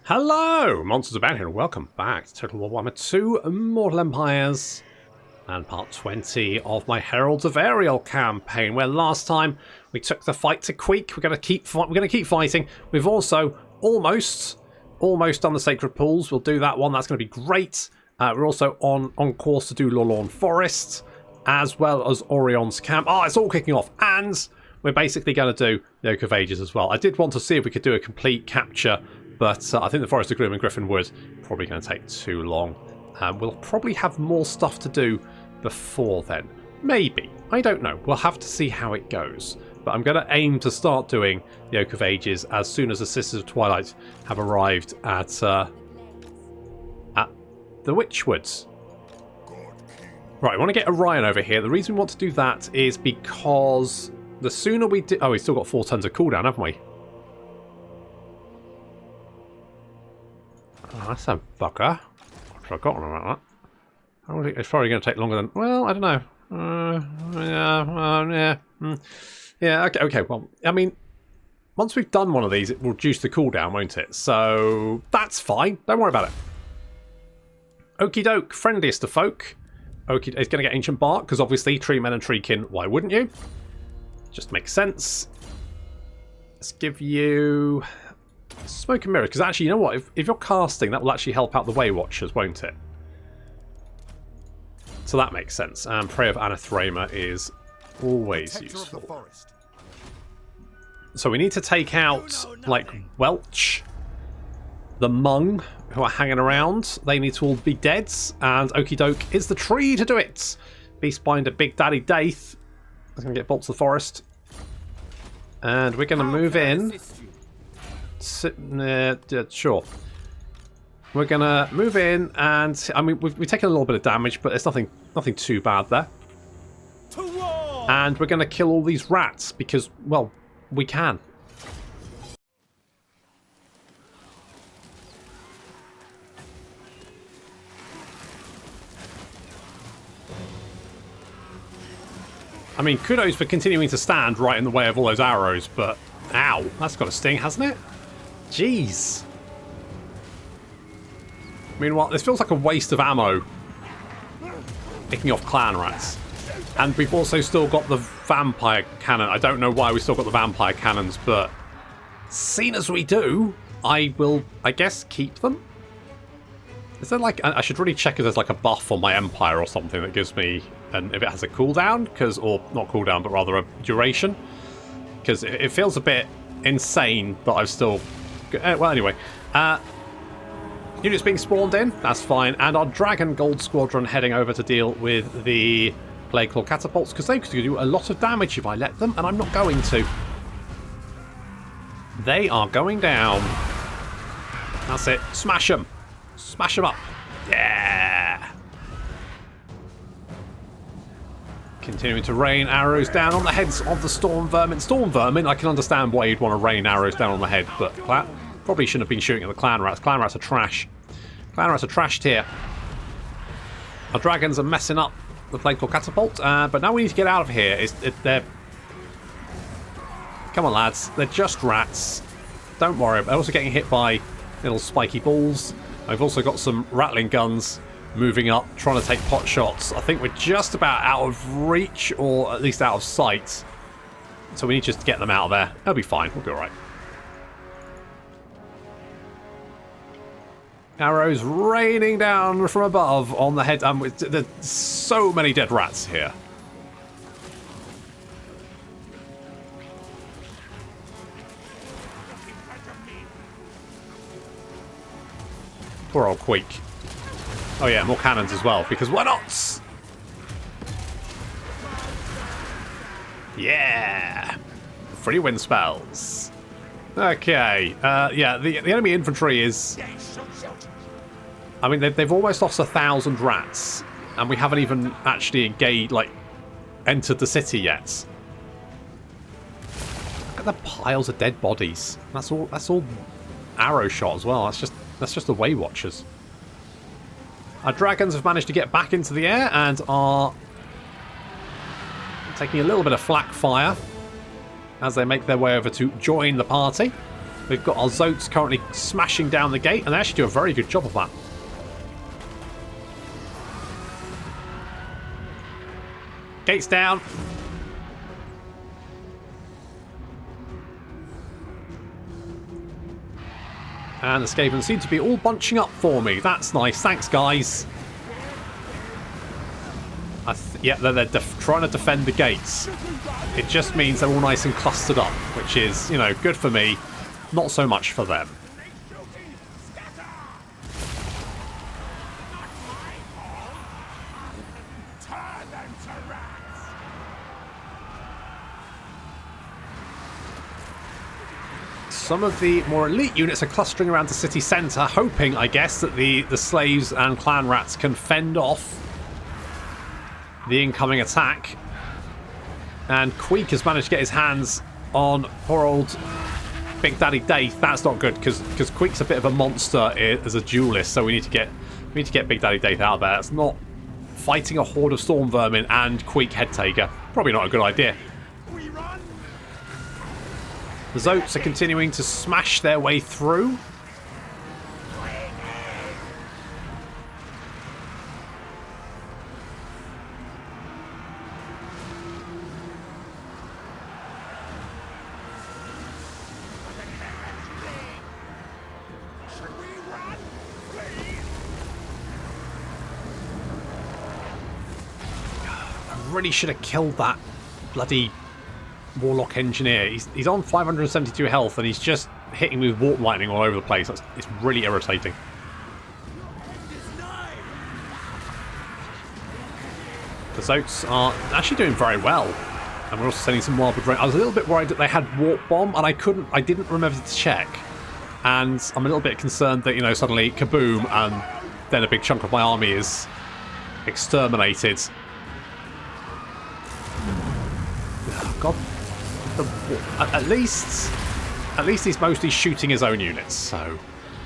Hello, MonstersAbound here, and welcome back to Total War Warhammer 2 Mortal Empires and part 20 of my Heralds of Ariel campaign, where last time we took the fight to Queek. We're going to keep fighting. We've also almost done the Sacred Pools. We'll do that one. That's going to be great. We're also on course to do Lorlawn Forest, as well as Orion's Camp. Oh, it's all kicking off, and we're basically going to do the Oak of Ages as well. I did want to see if we could do a complete capture, but I think the Forest of Gloom and Griffin Wood probably going to take too long. We'll probably have more stuff to do before then. Maybe. I don't know. We'll have to see how it goes. But I'm going to aim to start doing the Oak of Ages as soon as the Sisters of Twilight have arrived at the Witchwoods. Right, I want to get Orion over here. The reason we want to do that is because the sooner we do... Oh, we've still got 4 tons of cooldown, haven't we? Oh, that's a bugger. I've forgotten about that. It's probably going to take longer than... Well, I don't know. Yeah, okay. Well, I mean, once we've done one of these, it will reduce the cooldown, won't it? So, that's fine. Don't worry about it. Okie doke. Friendliest of folk. It's going to get Ancient Bark, because obviously, tree men and treekin, why wouldn't you? Just makes sense. Let's give you... Smoke and Mirror, because actually, you know what? If you're casting, that will actually help out the Way Watchers, won't it? So that makes sense. And Prey of Anathrema is always useful. So we need to take out, like, Welch, the Mung, who are hanging around. They need to all be dead, and Okie Doke is the tree to do it. Beastbinder Big Daddy Daith is going to get bolts of the forest. And we're going to move in. Sure. We're gonna move in, and I mean we've taken a little bit of damage, but it's nothing too bad there. And we're gonna kill all these rats because, well, we can. I mean, kudos for continuing to stand right in the way of all those arrows, but ow, that's got a sting, hasn't it? Jeez. Meanwhile, this feels like a waste of ammo picking off clan rats. And we've also still got the vampire cannon. I don't know why we still got the vampire cannons, but seeing as we do, I will, I guess, keep them. Is there like... I should really check if there's like a buff on my Empire or something that gives me... And if it has a cooldown, or not cooldown, but rather a duration. Because it feels a bit insane, but I've still... Well, anyway. Units being spawned in, that's fine. And our Dragon Gold Squadron heading over to deal with the Plague Claw Catapults, because they could do a lot of damage if I let them, and I'm not going to. They are going down. That's it. Smash them. Smash them up. Yeah. Continuing to rain arrows down on the heads of the Storm Vermin. Storm Vermin, I can understand why you'd want to rain arrows down on the head, but probably shouldn't have been shooting at the Clan Rats. Clan Rats are trash. Clan Rats are trashed here. Our dragons are messing up the Plague Claw Catapult, but now we need to get out of here. They're... Come on, lads. They're just rats. Don't worry. They're also getting hit by little spiky balls. I've also got some rattling guns moving up, trying to take pot shots. I think we're just about out of reach, or at least out of sight. So we need to just get them out of there. They'll be fine. We'll be alright. Arrows raining down from above on the head. There's so many dead rats here. Poor old Queek. Oh yeah, more cannons as well, because why not? Yeah! Free wind spells. Okay, yeah, the enemy infantry is... I mean, they've almost lost 1,000 rats, and we haven't even actually engaged, like, entered the city yet. Look at the piles of dead bodies. That's all arrow shot as well. That's just the Way Watchers. Our dragons have managed to get back into the air and are taking a little bit of flak fire as they make their way over to join the party. We've got our Zotes currently smashing down the gate, and they actually do a very good job of that. Gates down. And the Skavens seem to be all bunching up for me. That's nice. Thanks, guys. Yeah, they're trying to defend the gates. It just means they're all nice and clustered up, which is, you know, good for me. Not so much for them. Some of the more elite units are clustering around the city centre, hoping, I guess, that the slaves and clan rats can fend off the incoming attack. And Queek has managed to get his hands on poor old Big Daddy Daith. That's not good, because Queek's a bit of a monster as a duelist, so we need to get Big Daddy Daith out of there. That's not fighting a horde of storm vermin and Queek headtaker. Probably not a good idea. The Zotes are continuing to smash their way through. I really should have killed that bloody Warlock Engineer. He's on 572 health and he's just hitting me with Warp Lightning all over the place. It's really irritating. The Zotes are actually doing very well. And we're also sending some Wildwood Rain. I was a little bit worried that they had Warp Bomb and I didn't remember to check. And I'm a little bit concerned that, you know, suddenly kaboom and then a big chunk of my army is exterminated. Oh, God. At least he's mostly shooting his own units, so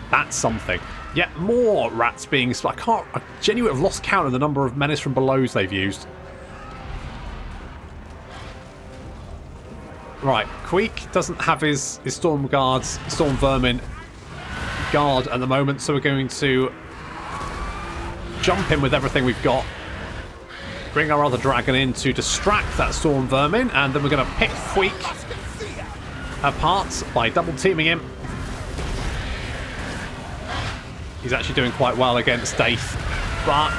that's something. Yet more rats being... I genuinely have lost count of the number of Menace from Belows they've used. Right, Queek doesn't have his Storm Guards, Storm Vermin guard at the moment, so we're going to jump in with everything we've got. Bring our other dragon in to distract that Storm Vermin, and then we're going to pick Queek apart by double teaming him. He's actually doing quite well against Daith, but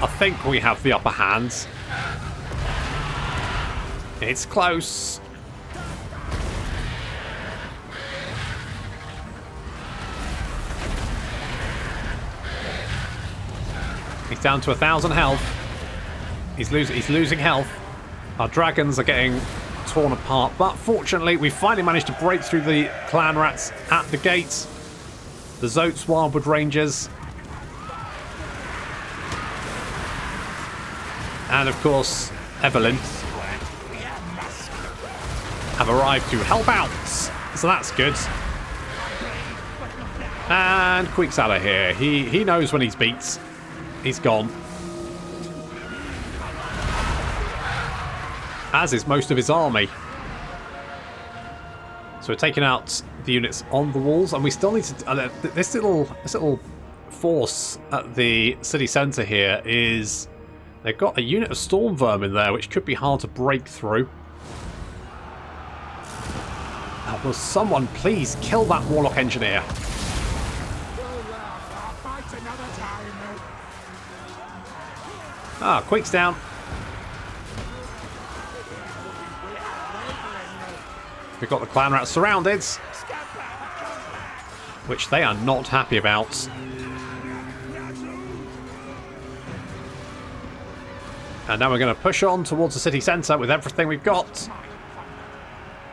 I think we have the upper hand. It's close. He's down to 1,000 health. He's losing health. Our dragons are getting torn apart, but fortunately we finally managed to break through the clan rats at the gates. The Zotes Wildwood Rangers. And of course, Evelyn have arrived to help out. So that's good. And Queek's out of here. He knows when he's beat. He's gone. As is most of his army. So we're taking out the units on the walls, and we still need to... this little force at the city centre here is... They've got a unit of storm vermin there, which could be hard to break through. Will someone please kill that Warlock Engineer? Ah, Queek's down. We've got the clan rats surrounded, which they are not happy about. And now we're going to push on towards the city centre with everything we've got.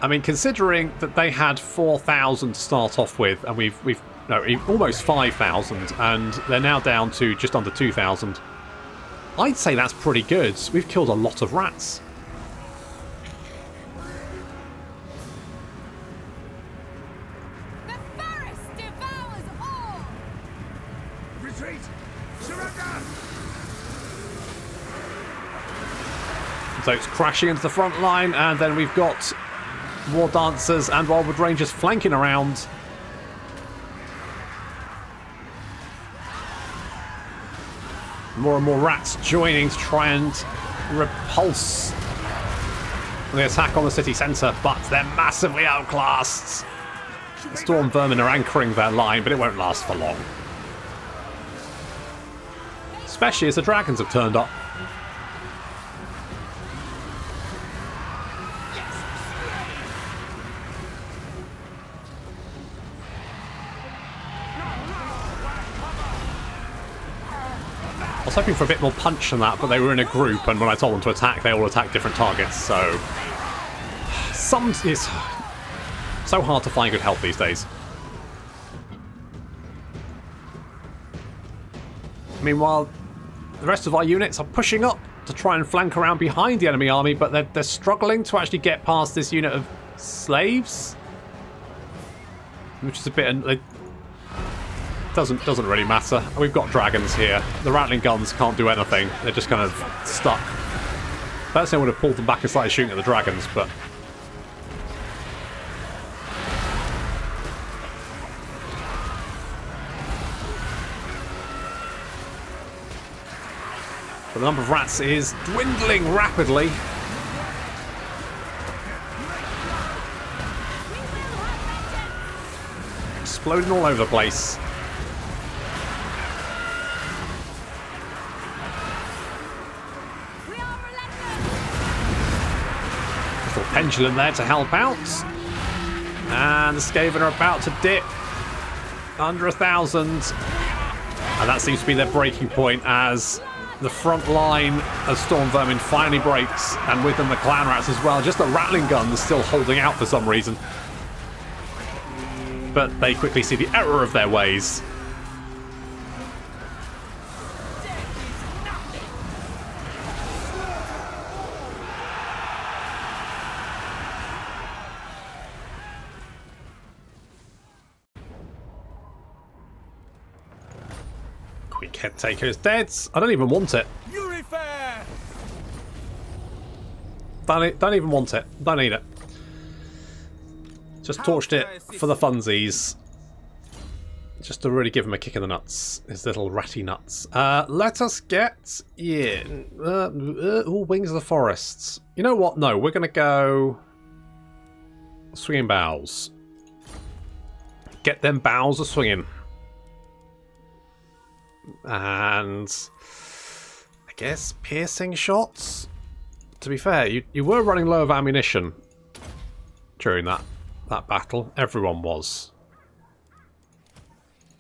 I mean, considering that they had 4,000 to start off with, and we've almost 5,000, and they're now down to just under 2,000. I'd say that's pretty good. We've killed a lot of rats. The forest devours all. Retreat! Surrender! So it's crashing into the front line, and then we've got War Dancers and Wildwood Rangers flanking around. More and more rats joining to try and repulse the attack on the city centre, but they're massively outclassed. The Storm Vermin are anchoring their line, but it won't last for long. Especially as the dragons have turned up. I was hoping for a bit more punch than that, but they were in a group, and when I told them to attack, they all attacked different targets, so... It's so hard to find good help these days. Meanwhile, the rest of our units are pushing up to try and flank around behind the enemy army, but they're struggling to actually get past this unit of slaves. Which is a bit... It doesn't really matter. We've got dragons here. The rattling guns can't do anything. They're just kind of stuck. Personally, I would have pulled them back and started shooting at the dragons, but... But the number of rats is dwindling rapidly. Exploding all over the place. Little pendulum there to help out. And the Skaven are about to dip under 1,000. And that seems to be their breaking point as the front line of Storm Vermin finally breaks, and with them the clan rats as well. Just the rattling guns still holding out for some reason. But they quickly see the error of their ways. Queek Head Taker is dead. I don't even want it. Don't even want it. Don't need it. Just torched it for the funsies. Just to really give him a kick in the nuts. His little ratty nuts. Let us get in. Wings of the Forests. You know what? No, we're going to go... Swinging bows. Get them bows a swinging. And... I guess piercing shots? To be fair, you were running low of ammunition during that battle. Everyone was.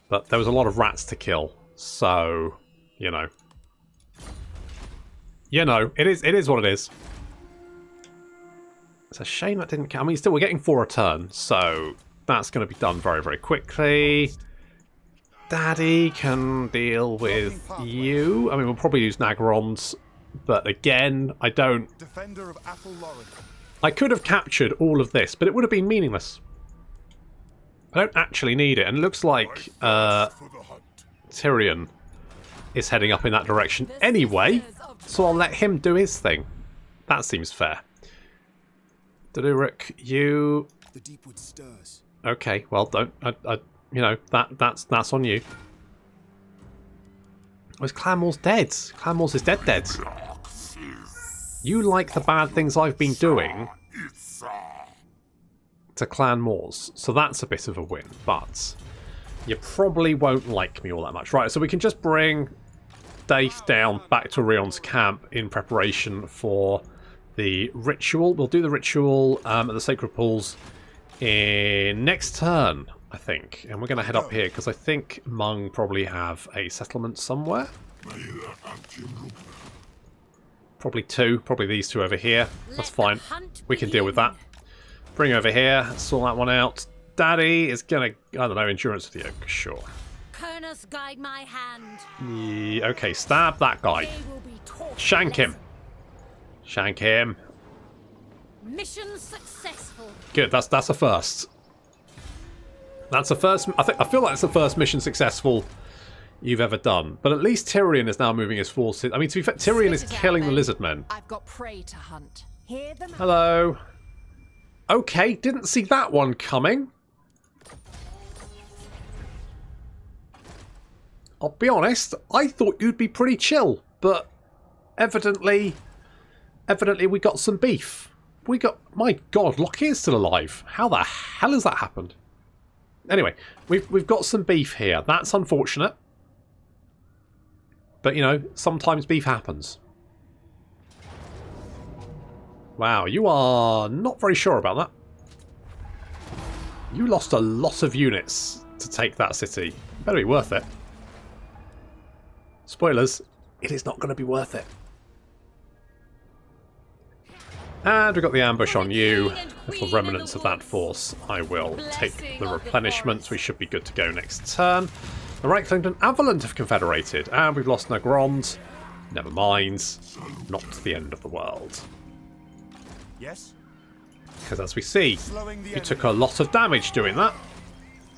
But there was a lot of rats to kill. So, you know. It is what it is. It's a shame that didn't count. I mean, still, we're getting 4 a turn, so that's going to be done very, very quickly. Daddy can deal with you. I mean, we'll probably use Nagarons, but again, I don't... Defender of I could have captured all of this, but it would have been meaningless. I don't actually need it, and it looks like Tyrion is heading up in that direction anyway, so I'll let him do his thing. That seems fair. Dadurik, you... The Deepwood stirs. Okay, well, don't... you know, that's on you. Oh, is Clan Moors dead? Clan Moors is dead. You like the bad things I've been doing to Clan Moors, so that's a bit of a win, but you probably won't like me all that much. Right, so we can just bring Daith down back to Rion's camp in preparation for the ritual. We'll do the ritual at the Sacred Pools in next turn, I think. And we're going to head up here, because I think Mung probably have a settlement somewhere. Probably 2. Probably these 2 over here. That's fine. We can deal with that. Bring over here. Sort that one out. Daddy is going to, I don't know, endurance with the oak. Sure. Kernus guide my hand. Yeah, okay, stab that guy. Shank him. Shank him. Mission successful. Good, that's a first. That's a first. I feel like it's the first mission successful you've ever done. But at least Tyrion is now moving his forces. I mean, to be fair, Tyrion is killing the lizard men. I've got prey to hunt. Hear them. Hello. Okay, didn't see that one coming. I'll be honest, I thought you'd be pretty chill, but evidently we got some beef. We got... My God, Lockie's still alive. How the hell has that happened? Anyway, we've got some beef here. That's unfortunate. But, you know, sometimes beef happens. Wow, you are not very sure about that. You lost a lot of units to take that city. Better be worth it. Spoilers, it is not going to be worth it. And we've got the ambush on you. Little remnants of that force. I will take the replenishments. We should be good to go next turn. The Reichland and Avalant have confederated. And we've lost Nagrond. Never mind. Not the end of the world. Yes? Because as we see, you took a lot of damage doing that.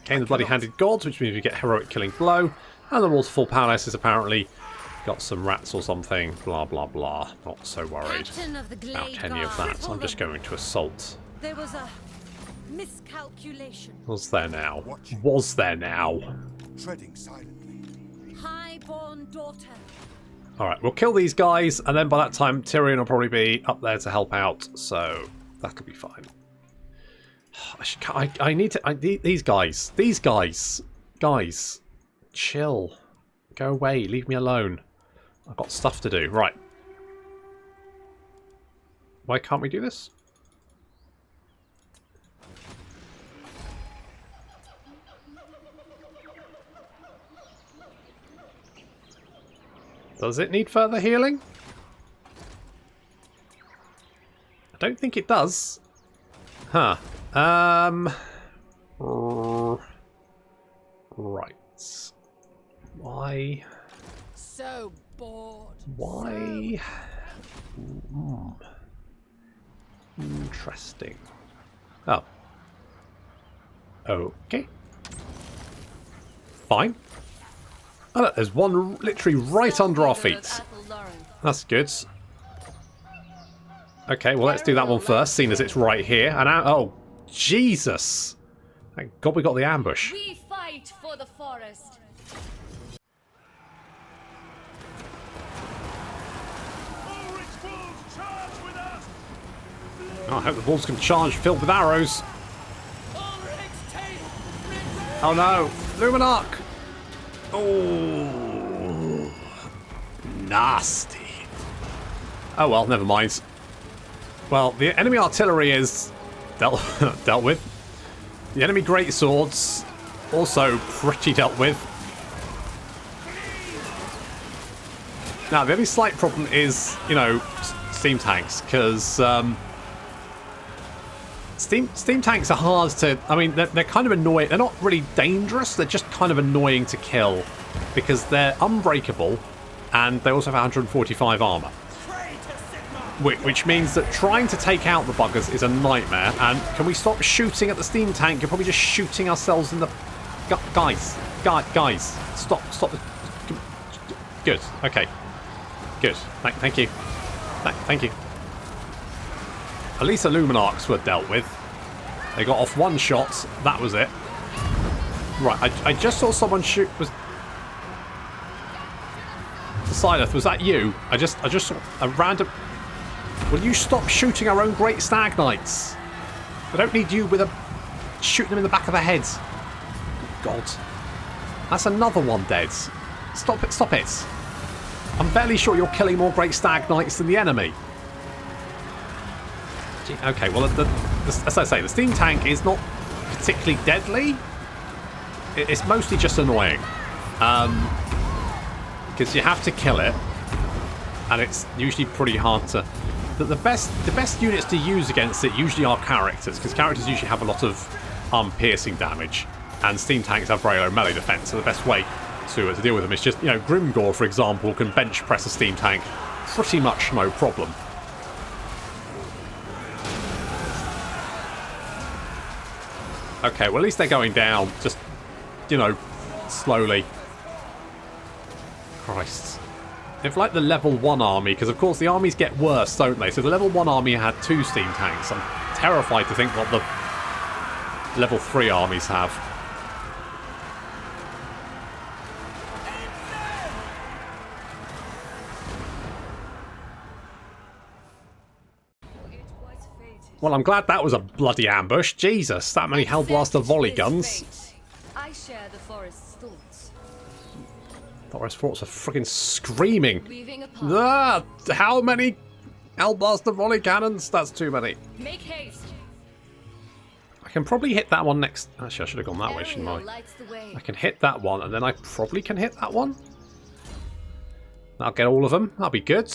Came the Bloody-Handed Gods, which means we get Heroic Killing Blow. And the Waterfall Palace has apparently got some rats or something. Blah, blah, blah. Not so worried about any of that. I'm just going to assault. There was a miscalculation. Was there now? Was there now? Treading silently. Highborn daughter. Alright, we'll kill these guys, and then by that time Tyrion will probably be up there to help out, so that'll be fine. I need to... these guys. Guys. Chill. Go away. Leave me alone. I've got stuff to do. Right. Why can't we do this? Does it need further healing? I don't think it does. Huh. Right. Why? So bored. Why? Interesting. Oh. Okay. Fine. Oh, look, there's one literally right under our feet. That's good. Okay, well, let's do that one first, seeing as it's right here. And oh, Jesus! Thank God we got the ambush. We fight for the forest. Oh, I hope the wolves can charge filled with arrows. Oh no, Luminarch! Oh, nasty. Oh well, never mind. Well, the enemy artillery is dealt with. The enemy greatswords also pretty dealt with. Now, the only slight problem is, you know, steam tanks, because steam tanks are hard to... I mean, they're kind of annoying. They're not really dangerous. They're just kind of annoying to kill because they're unbreakable and they also have 145 armor. Which means that trying to take out the buggers is a nightmare. And can we stop shooting at the steam tank? You're probably just shooting ourselves in the... Guys, stop. Good, okay. Good, thank you. Thank you. At least the Luminarchs were dealt with. They got off one shot. That was it. Right, I just saw someone shoot... Sileth, was that you? I just saw a random... Will you stop shooting our own great stag knights? I don't need you with a... Shooting them in the back of the head. God. That's another one dead. Stop it. I'm fairly sure you're killing more great stag knights than the enemy. Okay, well, as I say, the steam tank is not particularly deadly. It's mostly just annoying. Because you have to kill it. And it's usually pretty hard to... The best units to use against it usually are characters, because characters usually have a lot of piercing damage. And steam tanks have very low melee defense, so the best way to deal with them is just, you know, Grimgor, for example, can bench press a steam tank pretty much no problem. Okay, well, at least they're going down, just, you know, slowly. Christ. If like the level 1 army, because of course the armies get worse, don't they? So the level 1 army had 2 steam tanks. I'm terrified to think what the level 3 armies have. Well, I'm glad that was a bloody ambush. Jesus, that many Hellblaster volley guns. I share the forest's thoughts. Forest thoughts are freaking screaming. Weaving apart. How many Hellblaster volley cannons? That's too many. Make haste. I can probably hit that one next. Actually, I should have gone that way, shouldn't I? Lights the way. I can hit that one, and then I probably can hit that one. I'll get all of them. That'll be good.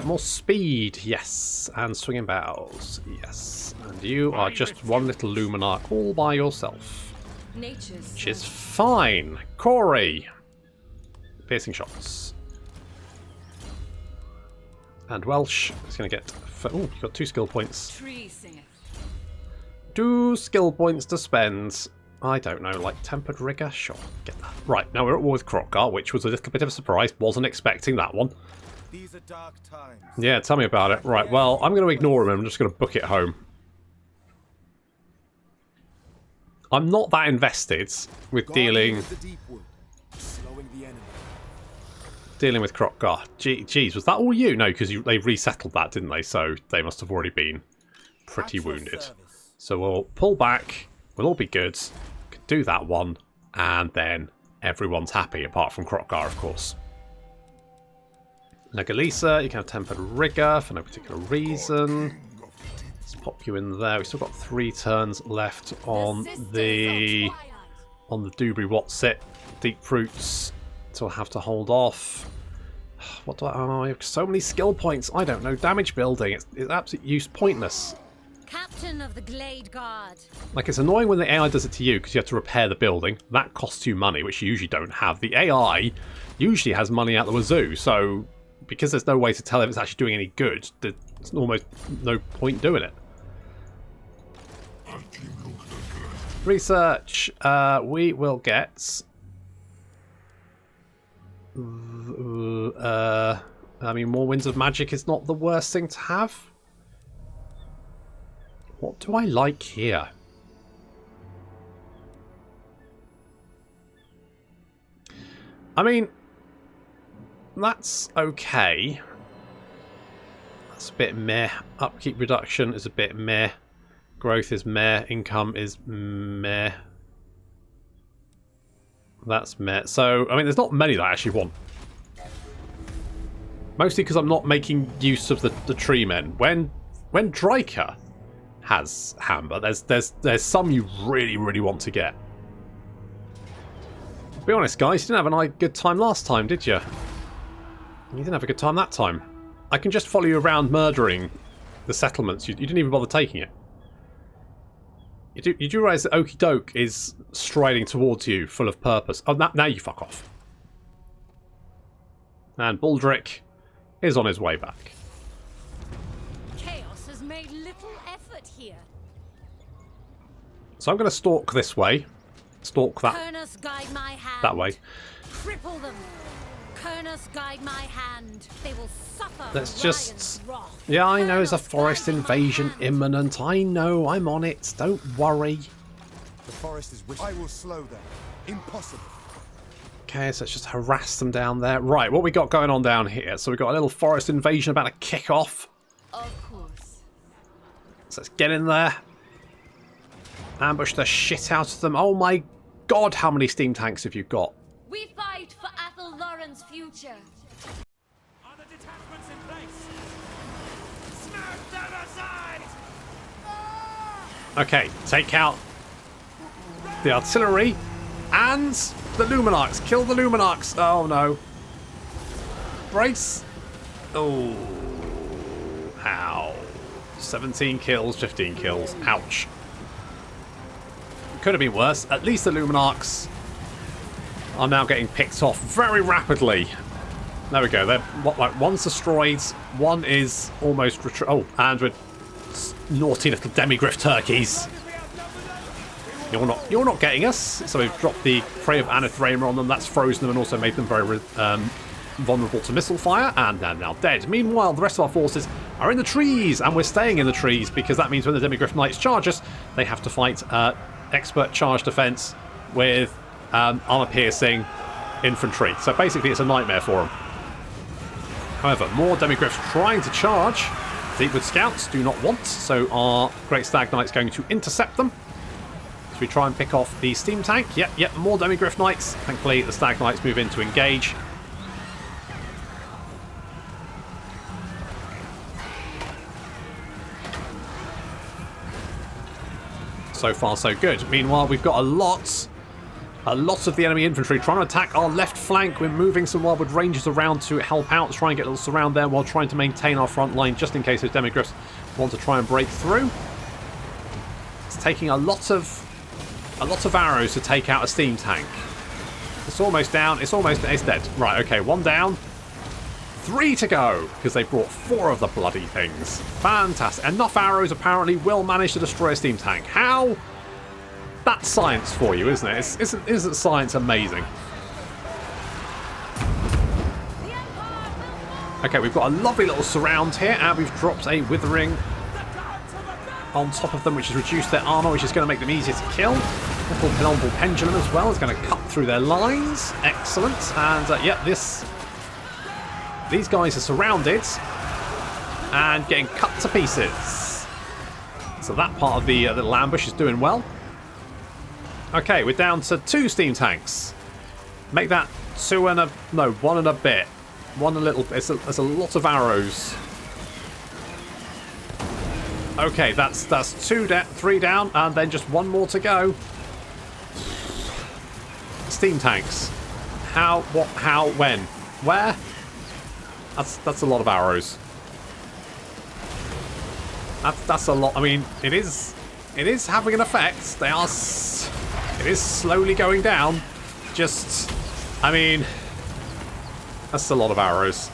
More speed, yes. And swinging bows, yes. And you are just one little Luminarch all by yourself. Which is fine. Corey. Piercing shots. And Welsh is going to get... Oh, you've got 2 skill points. 2 skill points to spend. I don't know, like Tempered Rigor? Sure, get that. Right, now we're at war with Krokkar, which was a little bit of a surprise. Wasn't expecting that one. These are dark times. Yeah, tell me about it. Right, well, I'm going to ignore him. I'm just going to book it home. I'm not that invested with dealing with Krokkar. Geez, was that all you? No, because they resettled that, didn't they? So they must have already been pretty wounded. So we'll pull back. We'll all be good. Can do that one, and then everyone's happy, apart from Krokkar, of course. Legalisa, you can have Tempered Rigor for no particular reason. Let's pop you in there. We've still got 3 turns left on the Doobry Whatsit Deep Roots, so I'll have to hold off. What do I have so many skill points. I don't know. Damage building. It's absolute use pointless. Captain of the Glade Guard. Like, it's annoying when the AI does it to you because you have to repair the building. That costs you money, which you usually don't have. The AI usually has money out the wazoo, so because there's no way to tell if it's actually doing any good, there's almost no point doing it. Research. We will get... I mean, more Winds of Magic is not the worst thing to have. What do I like here? I mean, that's okay. That's a bit meh. Upkeep reduction is a bit meh. Growth is meh. Income is meh. That's meh. So, I mean, there's not many that I actually want. Mostly because I'm not making use of the tree men. When Dryka has Hamber, there's some you really want to get. Be honest, guys, you didn't have a good time last time, did you? You didn't have a good time that time. I can just follow you around murdering the settlements. You didn't even bother taking it. You do realise that Okie Doke is striding towards you, full of purpose. Oh, now you fuck off. And Baldric is on his way back. Chaos has made little effort here. So I'm going to stalk this way. Stalk that Kurnus, guide my hand. that way. Cripple them. Kurnus, guide my hand. They will suffer. Let's Orion's just... wrath. Yeah, I know there's a Kurnus, forest guide my invasion hand. imminent. I know, I'm on it. Don't worry. The forest is wishing. I will slow them. Impossible. Okay, so let's just harass them down there. Right, what we got going on down here? So we've got a little forest invasion about to kick off. Of course. So let's get in there. Ambush the shit out of them. Oh my god, how many steam tanks have you got? We fight for Athel Lauren's future. Are the detachments in place? Smash them aside! Okay, take out the artillery and the Luminarchs. Kill the Luminarchs. Oh no. Brace. Oh. Ow. 17 kills, 15 kills. Ouch. Could have been worse. At least the Luminarchs are now getting picked off very rapidly. There we go. They're like one's destroyed, one is almost oh, and with naughty little demigriff turkeys. You're not getting us. So we've dropped the Prey of Anithramer on them. That's frozen them and also made them very vulnerable to missile fire, and they're now dead. Meanwhile, the rest of our forces are in the trees, and we're staying in the trees because that means when the Demigryph Knights charge us, they have to fight expert charge defense with armor-piercing infantry. So basically it's a nightmare for them. However, more Demigryphs trying to charge. Deepwood Scouts do not want, so our Great Stag Knight's going to intercept them. So we try and pick off the steam tank. Yep, more Demigryph Knights. Thankfully, the Stag Knights move in to engage. So far, so good. Meanwhile, we've got a lot of the enemy infantry trying to attack our left flank. We're moving some Wildwood Rangers around to help out, try and get a little surround there while trying to maintain our front line just in case those Demigryphs want to try and break through. It's taking a lot of arrows to take out a steam tank. It's almost down. It's dead. Right, okay, 1 down. 3 to go, because they brought 4 of the bloody things. Fantastic. Enough arrows apparently will manage to destroy a steam tank. How? That's science for you, isn't it? Isn't science amazing? Okay, we've got a lovely little surround here, and we've dropped a Withering on top of them, which has reduced their armor, which is going to make them easier to kill. Little Penumble Pendulum as well is going to cut through their lines. Excellent. And yeah, these guys are surrounded and getting cut to pieces. So that part of the little ambush is doing well. Okay, we're down to 2 steam tanks. Make that 2 and a... no, 1 and a bit. 1 a little... It's a lot of arrows. Okay, that's 3 down, and then just 1 more to go. Steam tanks. How? What? How? When? Where? That's a lot of arrows. That's a lot. I mean, it is having an effect. It is slowly going down. Just, I mean, that's a lot of arrows.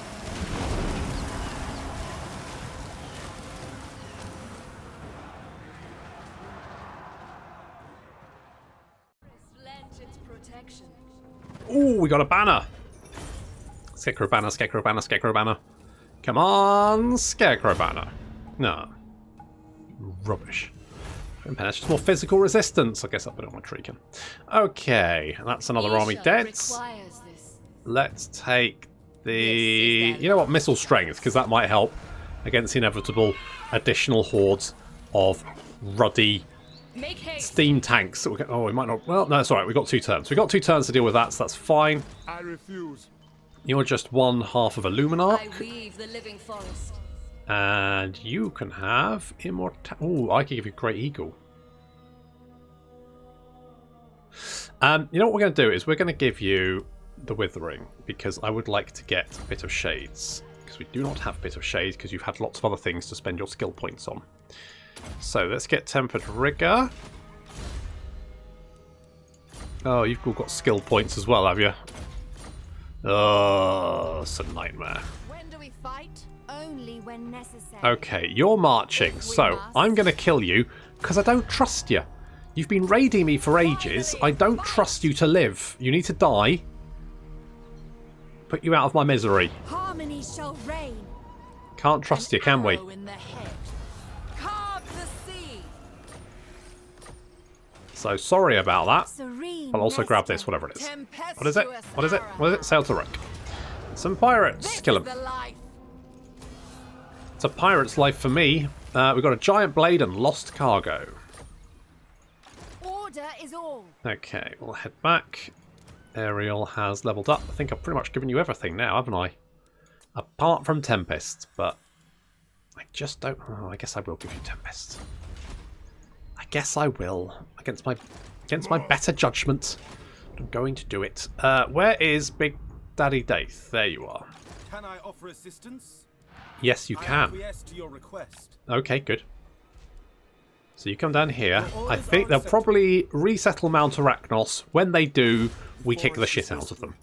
Ooh, we got a banner. Scarecrow banner, Scarecrow banner, Scarecrow banner. Come on, Scarecrow banner. No. Rubbish. That's just more physical resistance. I guess I'll put it on my Treekin. Okay, that's another army dead. Let's take the... You know what? Missile strength, because that might help against the inevitable additional hordes of ruddy steam tanks. Oh, we might not... Well, no, it's alright. We've got 2 turns. We've got 2 turns to deal with that, so that's fine. I refuse. You're just 1/2 of a Luminarch. I weave the living forest. And you can have immortal. Oh, I can give you Great Eagle. You know what we're going to do is we're going to give you the Withering, because I would like to get a bit of Shades, because we do not have a bit of Shades because you've had lots of other things to spend your skill points on. So let's get Tempered Rigor. Oh, you've all got skill points as well, have you? Oh, it's a nightmare. When do we fight? Only when necessary. Okay, you're marching, so I'm going to kill you because I don't trust you. You've been raiding me for ages. I don't trust you to live. You need to die. Put you out of my misery. Harmony shall reign. Can't trust you, can we? So sorry about that. I'll also grab this, whatever it is. What is it? What is it? What is it? Sail to Rook. Some pirates. Kill them. It's a pirate's life for me. We've got a giant blade and lost cargo. Order is all. Okay, we'll head back. Ariel has leveled up. I think I've pretty much given you everything now, haven't I? Apart from Tempest, but I just don't... Oh, I guess I will give you Tempest. I guess I will. Against my better judgment, I'm going to do it. Where is Big Daddy Daith? There you are. Can I offer assistance? Yes, you can. Acquiesce to your request. Okay, good. So you come down here. I think they'll probably resettle Mount Arachnos. When they do, we kick the shit out of them.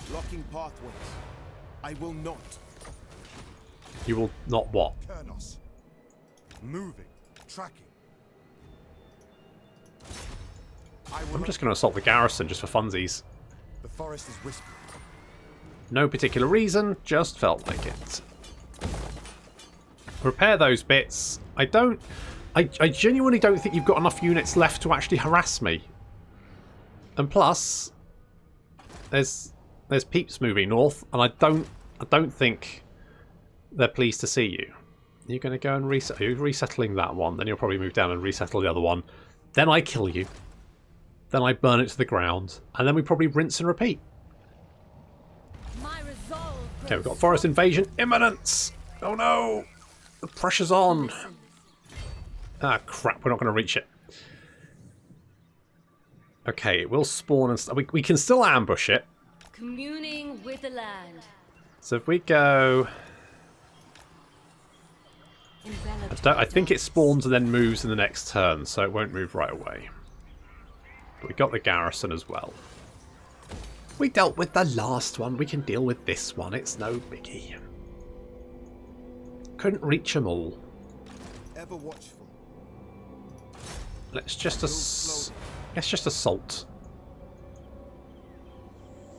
Blocking pathways. I will not. You will not what? Kurnos. Moving. Tracking. I'm just going to assault the garrison just for funsies. The forest is whispering. No particular reason, just felt like it. Repair those bits. I genuinely don't think you've got enough units left to actually harass me. And plus, there's peeps moving north, and I don't think they're pleased to see you. You're going to go and reset. You're resettling that one, then you'll probably move down and resettle the other one. Then I kill you. Then I burn it to the ground, and then we probably rinse and repeat. Okay, we've got forest invasion imminent. Oh no, the pressure's on. Ah crap, we're not going to reach it. Okay, it will spawn and we can still ambush it. Communing with the land. So if we go, I think it spawns and then moves in the next turn, so it won't move right away. But we got the garrison as well. We dealt with the last one. We can deal with this one. It's no biggie. Couldn't reach them all. Ever watchful. Let's just assault.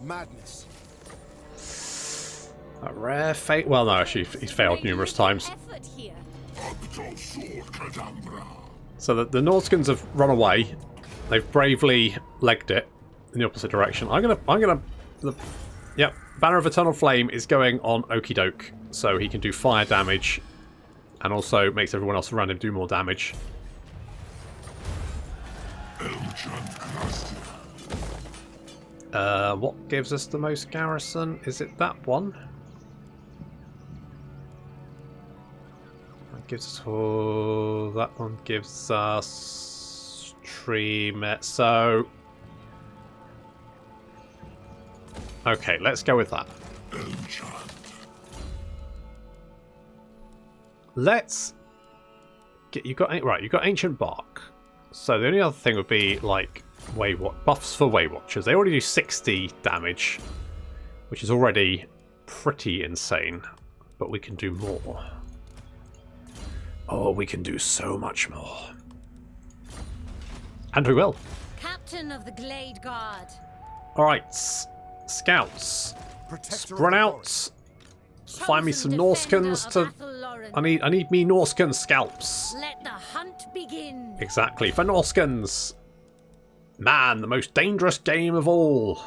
Madness. A rare fate. Well, no, actually, he's failed numerous times. So the Norskans have run away. They've bravely legged it in the opposite direction. Yep, Banner of Eternal Flame is going on Okie Doke, so he can do fire damage, and also makes everyone else around him do more damage. What gives us the most garrison? Is it that one? That gives us. Oh, that one gives us. So okay, let's go with that. Let's get you got right. You got ancient bark. So the only other thing would be like buffs for Way Watchers. They already do 60 damage, which is already pretty insane. But we can do more. Oh, we can do so much more. And we will. Captain of the Glade Guard. Alright, scouts. Run out. Find me some Norskans to. I need me Norscan scalps. Let the hunt begin. Exactly, for Norskans. Man, the most dangerous game of all.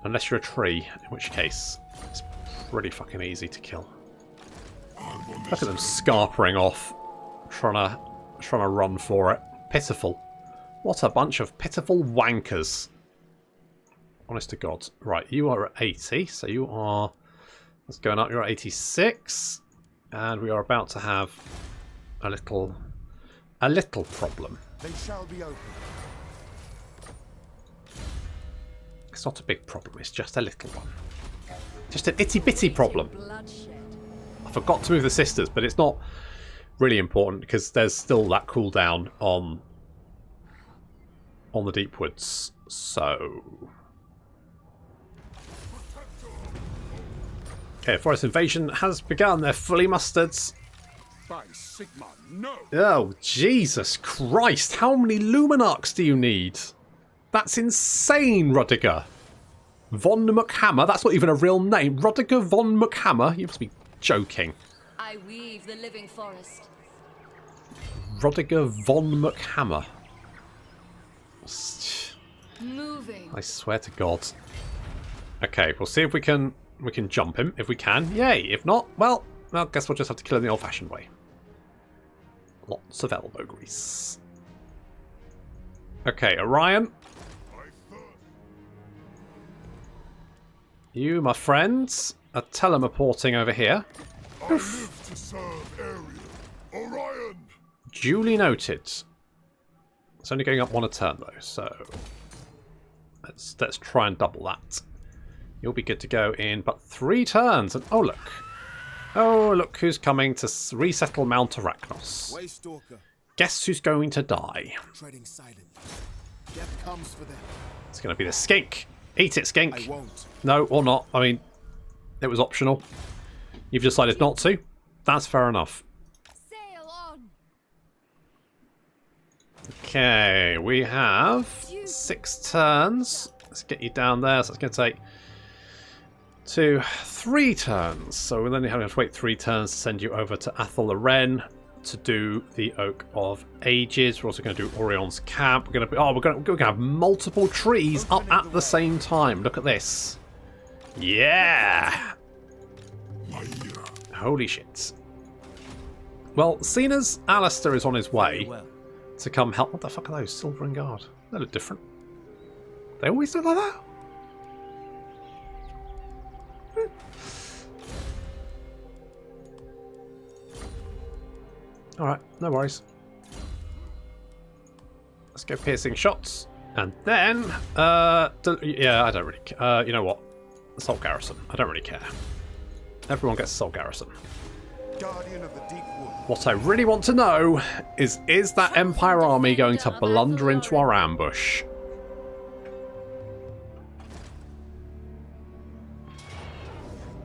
Unless you're a tree, in which case it's pretty fucking easy to kill. Look at them scarpering off, trying to run for it. Pitiful. What a bunch of pitiful wankers. Honest to God. Right, you are at 80, so you are... Let's go up. You're at 86. And we are about to have a little problem. They shall be open. It's not a big problem, it's just a little one. Just an itty-bitty problem. I forgot to move the sisters, but it's not really important because there's still that cooldown on the deep woods. So okay, forest invasion has begun. They're fully mustered. By Sigma, no. Oh Jesus Christ! How many Luminarchs do you need? That's insane, Rudiger. Von McHammer. That's not even a real name. Rudiger von McHammer. You must be joking. I weave the living forest. Rudiger von McHammer. Moving. I swear to God. Okay, we'll see if we can jump him. If we can, yay. If not, well, I guess we'll just have to kill him the old-fashioned way. Lots of elbow grease. Okay, Orion. You, my friends, are teleporting over here. I live to serve Ariel. Orion. Duly noted. It's only going up one a turn though, so let's try and double that. You'll be good to go in but 3 turns. And oh look who's coming to resettle Mount Arachnos. Waystalker. Guess who's going to die? Treading silently. Death comes for them. It's going to be the skink. Eat it, skink. I won't. No, or not. I mean, it was optional. You've decided not to. That's fair enough. Sail on. Okay, we have 6 turns. Let's get you down there. So it's going to take to 3 turns. So we'll only have to wait 3 turns to send you over to Asuryan to do the Oak of Ages. We're also going to do Orion's Camp. We're going to have multiple trees up at the same time. Look at this. Yeah. Holy shit. Well, seeing as Alistair is on his way to come help. What the fuck are those? Silver and Guard. They look different. They always look like that. Alright, no worries. Let's go piercing shots. And then, yeah, I don't really care. You know what? Assault Garrison. I don't really care. Everyone gets Assault Garrison. Guardian of the Deep Wood. What I really want to know is that Empire army going to blunder into our ambush?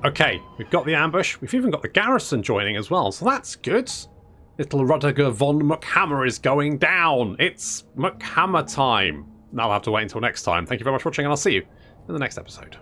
Okay, we've got the ambush. We've even got the garrison joining as well, so that's good. Little Rudiger von Muckhammer is going down. It's Muckhammer time. I'll have to wait until next time. Thank you very much for watching, and I'll see you in the next episode.